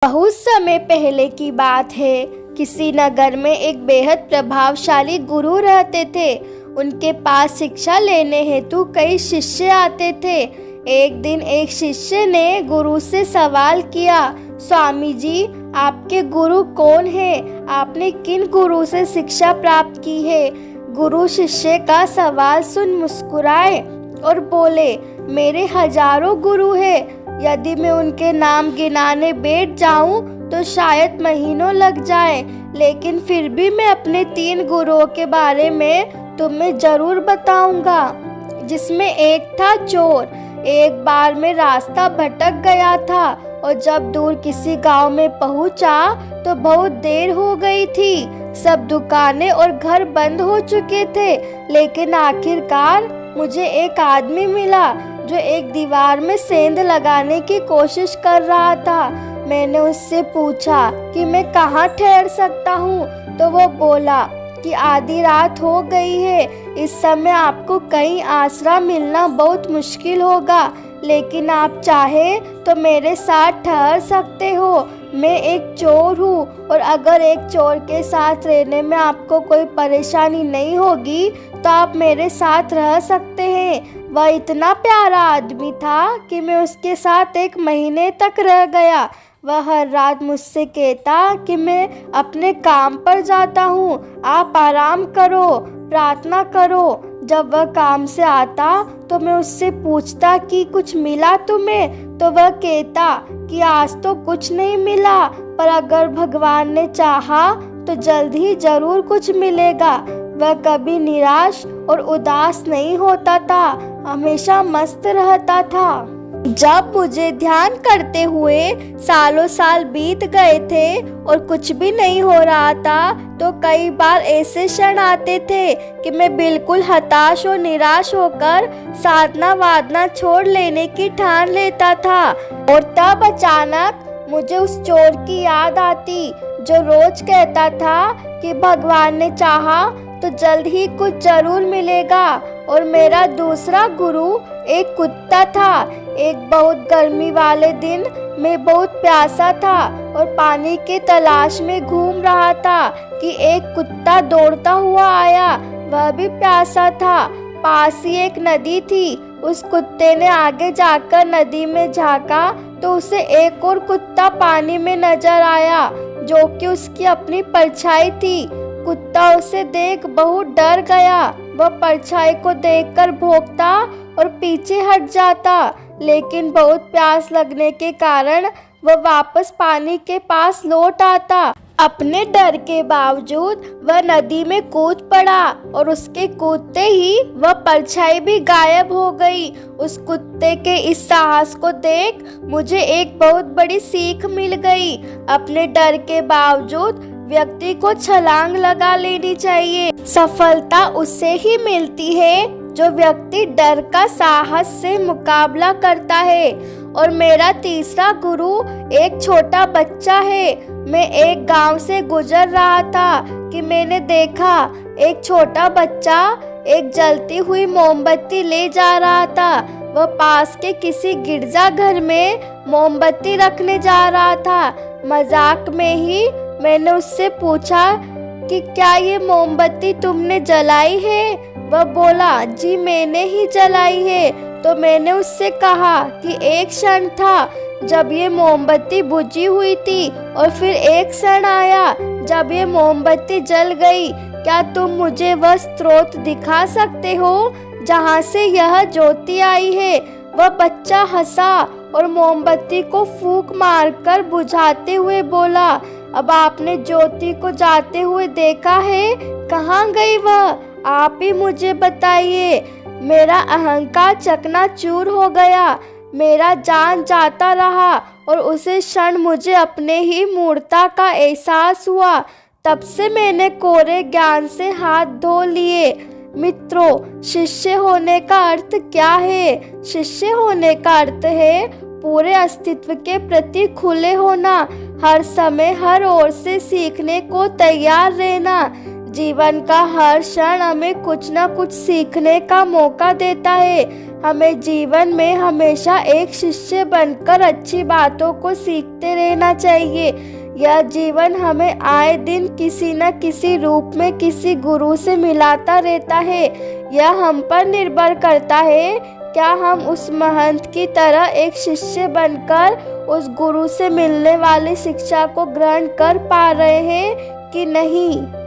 बहुत समय पहले की बात है। किसी नगर में एक बेहद प्रभावशाली गुरु रहते थे। उनके पास शिक्षा लेने हेतु कई शिष्य आते थे। एक दिन एक शिष्य ने गुरु से सवाल किया, स्वामी जी, आपके गुरु कौन है? आपने किन गुरु से शिक्षा प्राप्त की है? गुरु शिष्य का सवाल सुन मुस्कुराए और बोले, मेरे हजारों गुरु हैं। यदि मैं उनके नाम गिनाने बैठ जाऊं तो शायद महीनों लग जाए, लेकिन फिर भी मैं अपने 3 गुरुओं के बारे में तुम्हें जरूर बताऊंगा। जिसमें एक था चोर। एक बार मैं रास्ता भटक गया था और जब दूर किसी गांव में पहुंचा तो बहुत देर हो गई थी। सब दुकानें और घर बंद हो चुके थे, लेकिन आखिरकार मुझे एक आदमी मिला जो एक दीवार में सेंध लगाने की कोशिश कर रहा था। मैंने उससे पूछा कि मैं कहाँ ठहर सकता हूँ, तो वो बोला कि आधी रात हो गई है, इस समय आपको कहीं आसरा मिलना बहुत मुश्किल होगा, लेकिन आप चाहे तो मेरे साथ ठहर सकते हो। मैं एक चोर हूँ और अगर एक चोर के साथ रहने में आपको कोई परेशानी नहीं होगी तो आप मेरे साथ रह सकते हैं। वह इतना प्यारा आदमी था कि मैं उसके साथ 1 महीने तक रह गया। वह हर रात मुझसे कहता कि मैं अपने काम पर जाता हूँ, आप आराम करो, प्रार्थना करो। जब वह काम से आता तो मैं उससे पूछता कि कुछ मिला तुम्हें, तो वह कहता कि आज तो कुछ नहीं मिला, पर अगर भगवान ने चाहा तो जल्द ही जरूर कुछ मिलेगा। वह कभी निराश और उदास नहीं होता था, हमेशा मस्त रहता था। जब मुझे ध्यान करते हुए सालों साल बीत गए थे और कुछ भी नहीं हो रहा था, तो कई बार ऐसे क्षण आते थे कि मैं बिल्कुल हताश और निराश होकर साधना वादना छोड़ लेने की ठान लेता था। और तब अचानक मुझे उस चोर की याद आती जो रोज कहता था कि भगवान ने चाहा तो जल्द ही कुछ जरूर मिलेगा। और मेरा दूसरा गुरु एक कुत्ता था। एक बहुत गर्मी वाले दिन मैं बहुत प्यासा था और पानी के तलाश में घूम रहा था कि एक कुत्ता दौड़ता हुआ आया। वह भी प्यासा था। पास ही एक नदी थी। उस कुत्ते ने आगे जाकर नदी में झांका तो उसे एक और कुत्ता पानी में नजर आया, जो कि उसकी अपनी परछाई थी। कुत्ता उसे देख बहुत डर गया। वह परछाई को देखकर भौंकता और पीछे हट जाता, लेकिन बहुत प्यास लगने के कारण वह वापस पानी के पास लौट आता। अपने डर के बावजूद वह नदी में कूद पड़ा और उसके कूदते ही वह परछाई भी गायब हो गई। उस कुत्ते के इस साहस को देख मुझे एक बहुत बड़ी सीख मिल गई। अपने डर के बावजूद व्यक्ति को छलांग लगा लेनी चाहिए। सफलता उससे ही मिलती है जो व्यक्ति डर का साहस से मुकाबला करता है। और मेरा तीसरा गुरु एक छोटा बच्चा है। मैं एक गांव से गुजर रहा था कि मैंने देखा एक छोटा बच्चा एक जलती हुई मोमबत्ती ले जा रहा था। वह पास के किसी गिरजाघर में मोमबत्ती रखने जा रहा था। मजाक में ही मैंने उससे पूछा कि क्या ये मोमबत्ती तुमने जलाई है? वह बोला, जी मैंने ही जलाई है। तो मैंने उससे कहा कि एक क्षण था जब ये मोमबत्ती बुझी हुई थी और फिर एक क्षण आया जब ये मोमबत्ती जल गई। क्या तुम मुझे वह स्रोत दिखा सकते हो जहाँ से यह ज्योति आई है? वह बच्चा हंसा और मोमबत्ती को फूंक मारकर बुझाते हुए बोला, अब आपने ज्योति को जाते हुए देखा है, कहाँ गई वह? आप ही मुझे बताइए। मेरा अहंकार चकनाचूर हो गया। मेरा जान जाता रहा और उसी क्षण मुझे अपने ही मूर्खता का एहसास हुआ। तब से मैंने कोरे ज्ञान से हाथ धो लिए। मित्रों, शिष्य होने का अर्थ क्या है? शिष्य होने का अर्थ है पूरे अस्तित्व के प्रति खुले होना, हर समय हर ओर से सीखने को तैयार रहना। जीवन का हर क्षण हमें कुछ न कुछ सीखने का मौका देता है। हमें जीवन में हमेशा एक शिष्य बनकर अच्छी बातों को सीखते रहना चाहिए। यह जीवन हमें आए दिन किसी न किसी रूप में किसी गुरु से मिलाता रहता है। यह हम पर निर्भर करता है, क्या हम उस महंत की तरह एक शिष्य बनकर उस गुरु से मिलने वाली शिक्षा को ग्रहण कर पा रहे हैं कि नहीं।